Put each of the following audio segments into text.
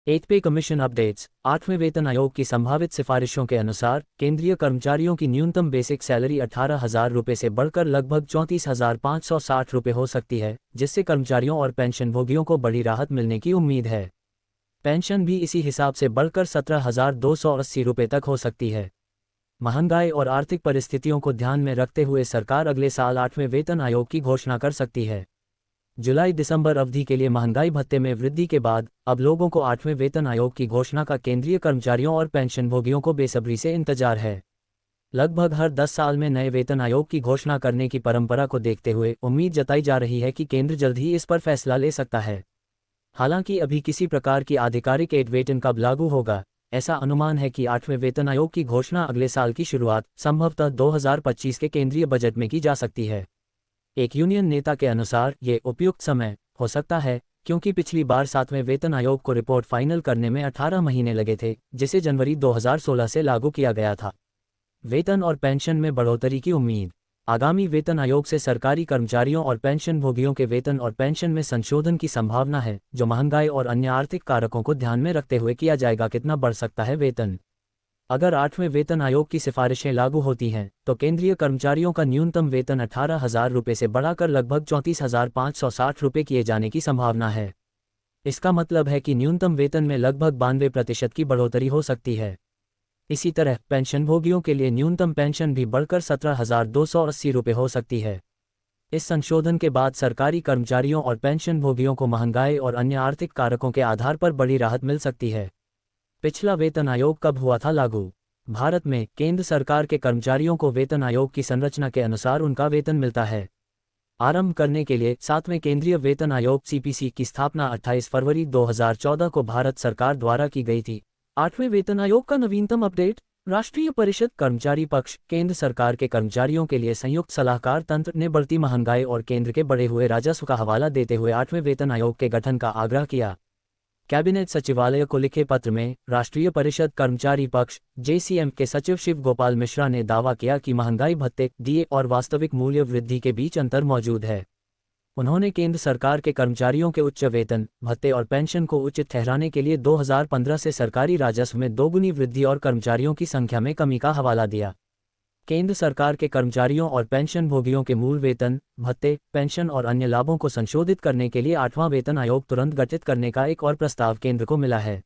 एथ पे commission updates. 8वें वेतन आयोग की संभावित सिफारिशों के अनुसार केंद्रीय कर्मचारियों की न्यूनतम बेसिक सैलरी 18,000 रुपये से बढ़कर लगभग 34,560 रुपये हो सकती है, जिससे कर्मचारियों और पेंशनभोगियों को बड़ी राहत मिलने की उम्मीद है। पेंशन भी इसी हिसाब से बढ़कर 17,280 रुपये तक हो सकती है। महंगाई और आर्थिक परिस्थितियों को ध्यान में रखते हुए सरकार अगले साल 8वें वेतन आयोग की घोषणा कर सकती है। जुलाई दिसंबर अवधि के लिए महंगाई भत्ते में वृद्धि के बाद अब लोगों को 8वें वेतन आयोग की घोषणा का केंद्रीय कर्मचारियों और पेंशनभोगियों को बेसब्री से इंतजार है। लगभग हर 10 साल में नए वेतन आयोग की घोषणा करने की परंपरा को देखते हुए उम्मीद जताई जा रही है कि केंद्र जल्द ही इस पर फैसला ले सकता है। हालांकि अभी किसी प्रकार की आधिकारिक वेतन कब लागू होगा, ऐसा अनुमान है कि 8वें वेतन आयोग की घोषणा अगले साल की शुरुआत संभवतः 2025 के केंद्रीय बजट में की जा सकती है। एक यूनियन नेता के अनुसार ये उपयुक्त समय हो सकता है, क्योंकि पिछली बार 7वें वेतन आयोग को रिपोर्ट फाइनल करने में 18 महीने लगे थे, जिसे जनवरी 2016 से लागू किया गया था। वेतन और पेंशन में बढ़ोतरी की उम्मीद। आगामी वेतन आयोग से सरकारी कर्मचारियों और पेंशनभोगियों के वेतन और पेंशन में संशोधन की संभावना है, जो महंगाई और अन्य आर्थिक कारकों को ध्यान में रखते हुए किया जाएगा। कितना बढ़ सकता है वेतन? अगर 8वें वेतन आयोग की सिफारिशें लागू होती हैं, तो केंद्रीय कर्मचारियों का न्यूनतम वेतन 18,000 रुपये से बढ़ाकर लगभग 34,560 रुपये किए जाने की संभावना है। इसका मतलब है कि न्यूनतम वेतन में लगभग 92% की बढ़ोतरी हो सकती है। इसी तरह पेंशनभोगियों के लिए न्यूनतम पेंशन भी बढ़कर 17,280 रुपये हो सकती है। इस संशोधन के बाद सरकारी कर्मचारियों और पेंशनभोगियों को महंगाई और अन्य आर्थिक कारकों के आधार पर बड़ी राहत मिल सकती है। पिछला वेतन आयोग कब हुआ था लागू? भारत में केंद्र सरकार के कर्मचारियों को वेतन आयोग की संरचना के अनुसार उनका वेतन मिलता है। आरंभ करने के लिए 7वें केंद्रीय वेतन आयोग सीपीसी की स्थापना 28 फरवरी 2014 को भारत सरकार द्वारा की गई थी। 8वें वेतन आयोग का नवीनतम अपडेट। राष्ट्रीय परिषद कर्मचारी पक्ष केंद्र सरकार के कर्मचारियों के लिए संयुक्त सलाहकार तंत्र ने बढ़ती महंगाई और केंद्र के बढ़े हुए राजस्व का हवाला देते हुए 8वें वेतन आयोग के गठन का आग्रह किया। कैबिनेट सचिवालय को लिखे पत्र में राष्ट्रीय परिषद कर्मचारी पक्ष जेसीएम के सचिव शिव गोपाल मिश्रा ने दावा किया कि महंगाई भत्ते, डीए और वास्तविक मूल्य वृद्धि के बीच अंतर मौजूद है। उन्होंने केंद्र सरकार के कर्मचारियों के उच्च वेतन, भत्ते और पेंशन को उचित ठहराने के लिए 2015 से सरकारी राजस्व में दोगुनी वृद्धि और कर्मचारियों की संख्या में कमी का हवाला दिया। केंद्र सरकार के कर्मचारियों और पेंशनभोगियों के मूल वेतन, भत्ते, पेंशन और अन्य लाभों को संशोधित करने के लिए 8वां वेतन आयोग तुरंत गठित करने का एक और प्रस्ताव केंद्र को मिला है।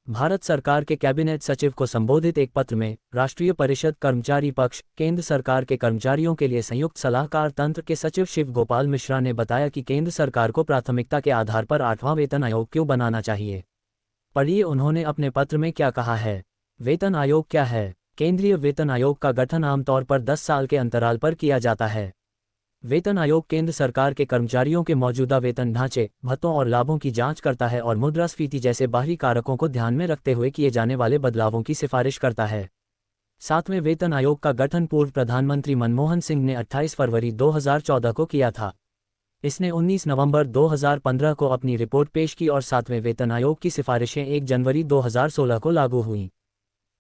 भारत सरकार के कैबिनेट सचिव को संबोधित एक पत्र में राष्ट्रीय परिषद कर्मचारी पक्ष केंद्र सरकार के कर्मचारियों के लिए संयुक्त सलाहकार तंत्र के सचिव शिव गोपाल मिश्रा ने बताया कि केंद्र सरकार को प्राथमिकता के आधार पर 8वां वेतन आयोग क्यों बनाना चाहिए। पढ़िए उन्होंने अपने पत्र में क्या कहा है। वेतन आयोग क्या है? केंद्रीय वेतन आयोग का गठन आमतौर पर 10 साल के अंतराल पर किया जाता है। वेतन आयोग केंद्र सरकार के कर्मचारियों के मौजूदा वेतन ढांचे, भत्तों और लाभों की जांच करता है और मुद्रास्फीति जैसे बाहरी कारकों को ध्यान में रखते हुए किए जाने वाले बदलावों की सिफारिश करता है। 7वें वेतन आयोग का गठन पूर्व प्रधानमंत्री मनमोहन सिंह ने 28 फरवरी 2014 को किया था। इसने 19 नवंबर 2015 को अपनी रिपोर्ट पेश की और 7वें वेतन आयोग की सिफारिशें 1 जनवरी 2016 को लागू हुईं।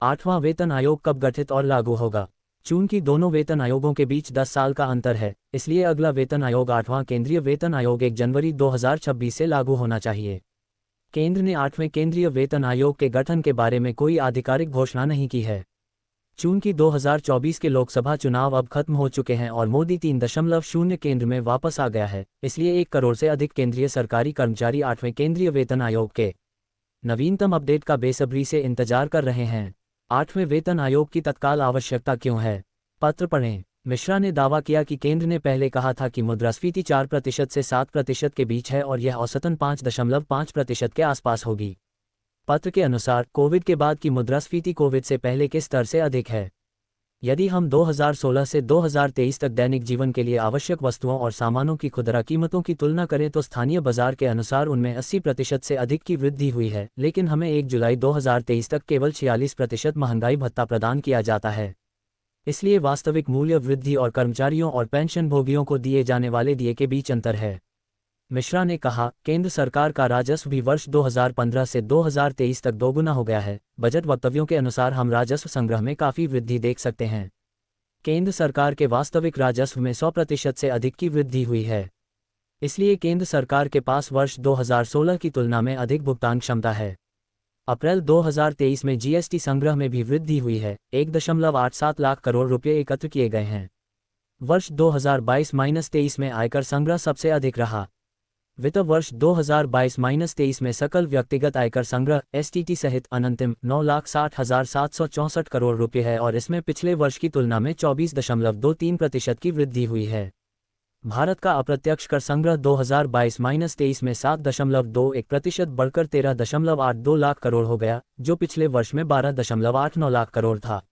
8वां वेतन आयोग कब गठित और लागू होगा? चूंकि दोनों वेतन आयोगों के बीच 10 साल का अंतर है, इसलिए अगला वेतन आयोग 8वां केंद्रीय वेतन आयोग 1 जनवरी 2026 से लागू होना चाहिए। केंद्र ने 8वें केंद्रीय वेतन आयोग के गठन के बारे में कोई आधिकारिक घोषणा नहीं की है। चूंकि 2024 के लोकसभा चुनाव अब खत्म हो चुके हैं और मोदी 3.0 केंद्र में वापस आ गया है, इसलिए 1 करोड़ से अधिक केंद्रीय सरकारी कर्मचारी 8वें केंद्रीय वेतन आयोग के नवीनतम अपडेट का बेसब्री से इंतजार कर रहे हैं। 8वें वेतन आयोग की तत्काल आवश्यकता क्यों है? पत्र पढ़ें। मिश्रा ने दावा किया कि केंद्र ने पहले कहा था कि मुद्रास्फीति 4% से 7% के बीच है और यह औसतन 5.5% के आसपास होगी। पत्र के अनुसार कोविड के बाद की मुद्रास्फीति कोविड से पहले के स्तर से अधिक है। यदि हम 2016 से 2023 तक दैनिक जीवन के लिए आवश्यक वस्तुओं और सामानों की खुदरा कीमतों की तुलना करें तो स्थानीय बाजार के अनुसार उनमें 80% से अधिक की वृद्धि हुई है, लेकिन हमें 1 जुलाई 2023 तक केवल 46% महंगाई भत्ता प्रदान किया जाता है। इसलिए वास्तविक मूल्य वृद्धि और कर्मचारियों और पेंशनभोगियों को दिए जाने वाले डीए के बीच अंतर है। मिश्रा ने कहा, केंद्र सरकार का राजस्व भी वर्ष 2015 से 2023 तक दोगुना हो गया है। बजट वक्तव्यों के अनुसार हम राजस्व संग्रह में काफ़ी वृद्धि देख सकते हैं। केंद्र सरकार के वास्तविक राजस्व में 100% से अधिक की वृद्धि हुई है। इसलिए केंद्र सरकार के पास वर्ष 2016 की तुलना में अधिक भुगतान क्षमता है। अप्रैल 2023 में जीएसटी संग्रह में भी वृद्धि हुई है, 1.87 लाख करोड़ रुपये एकत्र किए गए हैं। वर्ष 2022-23 में आयकर संग्रह सबसे अधिक रहा। वित्त वर्ष 2022-23 में सकल व्यक्तिगत आयकर संग्रह एसटीटी सहित अनंतिम 9,60,764 करोड़ रुपये है और इसमें पिछले वर्ष की तुलना में 24.23% की वृद्धि हुई है। भारत का अप्रत्यक्ष कर संग्रह 2022-23 में 7.21% बढ़कर 13.82 लाख करोड़ हो गया, जो पिछले वर्ष में 12.89 लाख करोड़ था।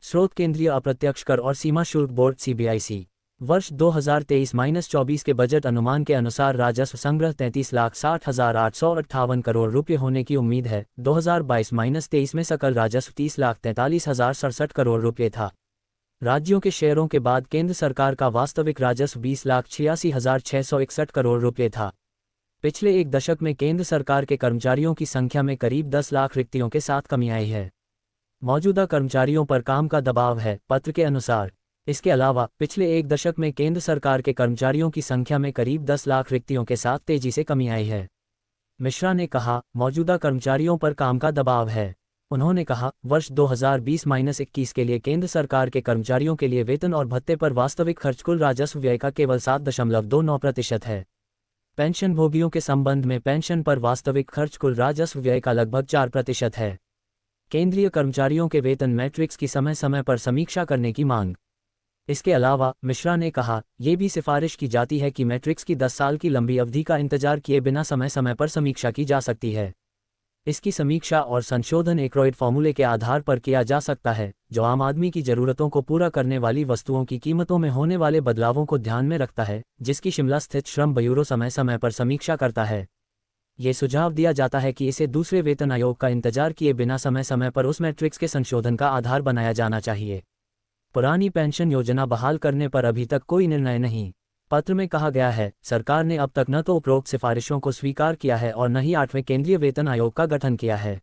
स्रोत केंद्रीय अप्रत्यक्ष कर और सीमा शुल्क बोर्ड सीबीआईसी। वर्ष 2023-24 के बजट अनुमान के अनुसार राजस्व संग्रह 33,60,858 करोड़ रुपये होने की उम्मीद है। 2022-23 में सकल राजस्व 30,43,067 करोड़ रुपये था। राज्यों के शेयरों के बाद केंद्र सरकार का वास्तविक राजस्व 20,86,661 करोड़ रुपये था। पिछले एक दशक में केंद्र सरकार के कर्मचारियों की संख्या में करीब 10 लाख रिक्तियों के साथ कमी आई है। मौजूदा कर्मचारियों पर काम का दबाव है, पत्र के अनुसार। इसके अलावा पिछले एक दशक में केंद्र सरकार के कर्मचारियों की संख्या में करीब 10 लाख रिक्तियों के साथ तेजी से कमी आई है। मिश्रा ने कहा, मौजूदा कर्मचारियों पर काम का दबाव है। उन्होंने कहा, वर्ष 2020-21 के लिए केंद्र सरकार के कर्मचारियों के लिए वेतन और भत्ते पर वास्तविक खर्च कुल राजस्व व्यय का केवल 7.29% है। पेंशन भोगियों के संबंध में पेंशन पर वास्तविक खर्च कुल राजस्व व्यय का लगभग 4% है। केंद्रीय कर्मचारियों के वेतन मैट्रिक्स की समय समय पर समीक्षा करने की मांग। इसके अलावा मिश्रा ने कहा, ये भी सिफारिश की जाती है कि मैट्रिक्स की 10 साल की लंबी अवधि का इंतजार किए बिना समय समय पर समीक्षा की जा सकती है। इसकी समीक्षा और संशोधन एक्रोइड फॉर्मूले के आधार पर किया जा सकता है, जो आम आदमी की जरूरतों को पूरा करने वाली वस्तुओं की कीमतों में होने वाले बदलावों को ध्यान में रखता है, जिसकी शिमला स्थित श्रम ब्यूरो समय समय पर समीक्षा करता है। ये सुझाव दिया जाता है कि इसे दूसरे वेतन आयोग का इंतजार किए बिना समय समय पर उस मैट्रिक्स के संशोधन का आधार बनाया जाना चाहिए। पुरानी पेंशन योजना बहाल करने पर अभी तक कोई निर्णय नहीं। पत्र में कहा गया है, सरकार ने अब तक न तो उपरोक्त सिफारिशों को स्वीकार किया है और न ही 8वें केंद्रीय वेतन आयोग का गठन किया है।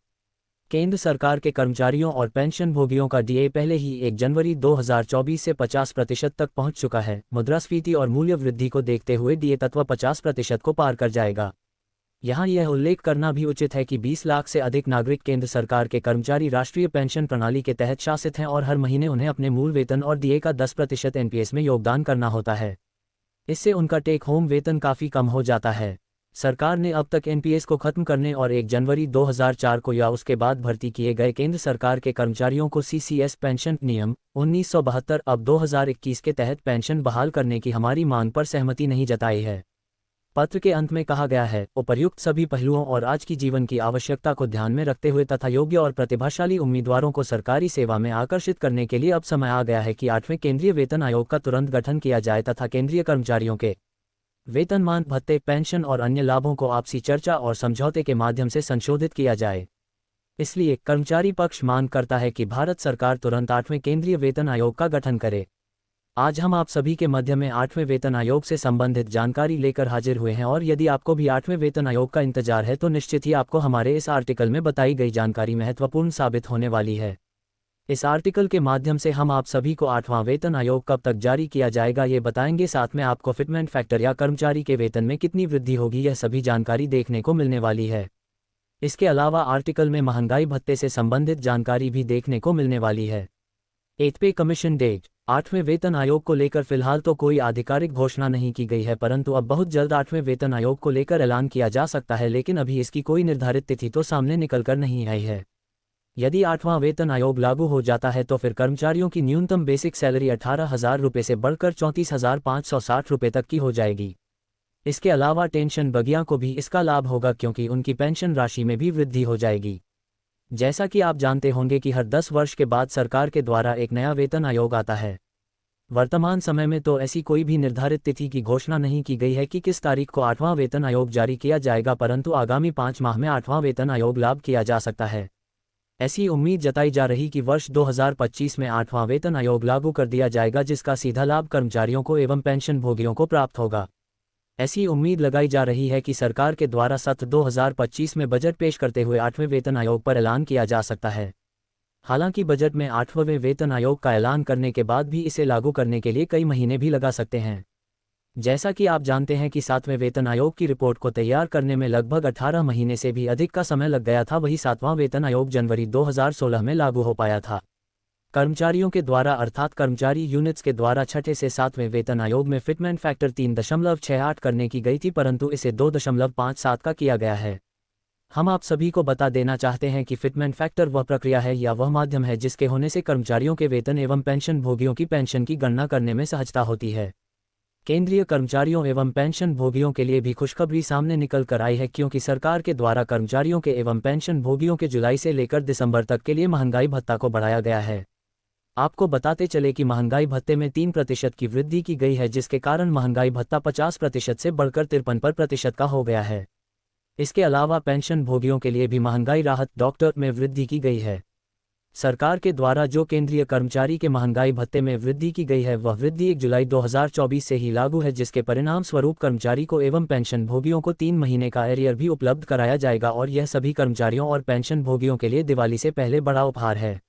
केंद्र सरकार के कर्मचारियों और पेंशन भोगियों का डीए पहले ही 1 जनवरी 2024 से 50% तक पहुंच चुका है। मुद्रास्फीति और मूल्य वृद्धि को देखते हुए डीए तत्व 50% को पार कर जाएगा। यहाँ यह उल्लेख करना भी उचित है कि 20 लाख से अधिक नागरिक केंद्र सरकार के कर्मचारी राष्ट्रीय पेंशन प्रणाली के तहत शासित हैं और हर महीने उन्हें अपने मूल वेतन और डीए का 10% एनपीएस में योगदान करना होता है। इससे उनका टेक होम वेतन काफ़ी कम हो जाता है। सरकार ने अब तक एनपीएस को खत्म करने और 1 जनवरी 2004 को या उसके बाद भर्ती किए गए केंद्र सरकार के कर्मचारियों को सीसीएस पेंशन नियम 1972 अब 2021 के तहत पेंशन बहाल करने की हमारी मांग पर सहमति नहीं जताई है। पत्र के अंत में कहा गया है, उपर्युक्त सभी पहलुओं और आज की जीवन की आवश्यकता को ध्यान में रखते हुए तथा योग्य और प्रतिभाशाली उम्मीदवारों को सरकारी सेवा में आकर्षित करने के लिए अब समय आ गया है कि 8वें केंद्रीय वेतन आयोग का तुरंत गठन किया जाए तथा केंद्रीय कर्मचारियों के वेतनमान, भत्ते, पेंशन और अन्य लाभों को आपसी चर्चा और समझौते के माध्यम से संशोधित किया जाए। इसलिए कर्मचारी पक्ष मांग करता है कि भारत सरकार तुरंत 8वें केंद्रीय वेतन आयोग का गठन करे। आज हम आप सभी के मध्य में 8वें वेतन आयोग से संबंधित जानकारी लेकर हाजिर हुए हैं और यदि आपको भी 8वें वेतन आयोग का इंतजार है तो निश्चित ही आपको हमारे इस आर्टिकल में बताई गई जानकारी महत्वपूर्ण साबित होने वाली है। इस आर्टिकल के माध्यम से हम आप सभी को 8वां वेतन आयोग कब तक जारी किया जाएगा ये बताएंगे, साथ में आपको फिटमेंट फैक्टर या कर्मचारी के वेतन में कितनी वृद्धि होगी यह सभी जानकारी देखने को मिलने वाली है। इसके अलावा आर्टिकल में महंगाई भत्ते से संबंधित जानकारी भी देखने को मिलने वाली है। 8th पे कमीशन डेट। 8वें वेतन आयोग को लेकर फिलहाल तो कोई आधिकारिक घोषणा नहीं की गई है, परंतु अब बहुत जल्द 8वें वेतन आयोग को लेकर ऐलान किया जा सकता है, लेकिन अभी इसकी कोई निर्धारित तिथि तो सामने निकलकर नहीं आई है। यदि 8वां वेतन आयोग लागू हो जाता है तो फिर कर्मचारियों की न्यूनतम बेसिक सैलरी 18,000 रुपये से बढ़कर 34,560 रुपये तक की हो जाएगी। इसके अलावा टेंशन भोगियों को भी इसका लाभ होगा क्योंकि उनकी पेंशन राशि में भी वृद्धि हो जाएगी। जैसा कि आप जानते होंगे कि हर 10 वर्ष के बाद सरकार के द्वारा एक नया वेतन आयोग आता है। वर्तमान समय में तो ऐसी कोई भी निर्धारित तिथि की घोषणा नहीं की गई है कि किस तारीख को 8वां वेतन आयोग जारी किया जाएगा, परंतु आगामी 5 माह में 8वां वेतन आयोग लागू किया जा सकता है। ऐसी उम्मीद जताई जा रही कि वर्ष 2025 में 8वां वेतन आयोग लागू कर दिया जाएगा, जिसका सीधा लाभ कर्मचारियों को एवं पेंशन भोगियों को प्राप्त होगा। ऐसी उम्मीद लगाई जा रही है कि सरकार के द्वारा सत्र 2025 में बजट पेश करते हुए 8वें वेतन आयोग पर ऐलान किया जा सकता है। हालांकि बजट में 8वें वेतन आयोग का ऐलान करने के बाद भी इसे लागू करने के लिए कई महीने भी लगा सकते हैं। जैसा कि आप जानते हैं कि 7वें वेतन आयोग की रिपोर्ट को तैयार करने में लगभग 18 महीने से भी अधिक का समय लग गया था, वही 7वां वेतन आयोग जनवरी 2016 में लागू हो पाया था। कर्मचारियों के द्वारा अर्थात कर्मचारी यूनिट्स के द्वारा छठे से 7वें वेतन आयोग में फिटमेंट फैक्टर 3.68 करने की गई थी, परंतु इसे 2.57 का किया गया है। हम आप सभी को बता देना चाहते हैं कि फिटमेंट फैक्टर वह प्रक्रिया है या वह माध्यम है जिसके होने से कर्मचारियों के वेतन एवं पेंशन भोगियों की पेंशन की गणना करने में सहजता होती है। केंद्रीय कर्मचारियों एवं पेंशन भोगियों के लिए भी खुशखबरी सामने निकल कर आई है, क्योंकि सरकार के द्वारा कर्मचारियों के एवं पेंशन भोगियों के जुलाई से लेकर दिसंबर तक के लिए महंगाई भत्ता को बढ़ाया गया है। आपको बताते चले कि महंगाई भत्ते में 3% की वृद्धि की गई है, जिसके कारण महंगाई भत्ता 50% से बढ़कर 53% का हो गया है। इसके अलावा पेंशन भोगियों के लिए भी महंगाई राहत डॉक्टर में वृद्धि की गई है। सरकार के द्वारा जो केंद्रीय कर्मचारी के महंगाई भत्ते में वृद्धि की गई है वह वृद्धि 1 जुलाई 2024 से ही लागू है, जिसके परिणाम स्वरूप कर्मचारी को एवं पेंशन भोगियों को 3 महीने का एरियर भी उपलब्ध कराया जाएगा और यह सभी कर्मचारियों और पेंशन भोगियों के लिए दिवाली से पहले बड़ा उपहार है।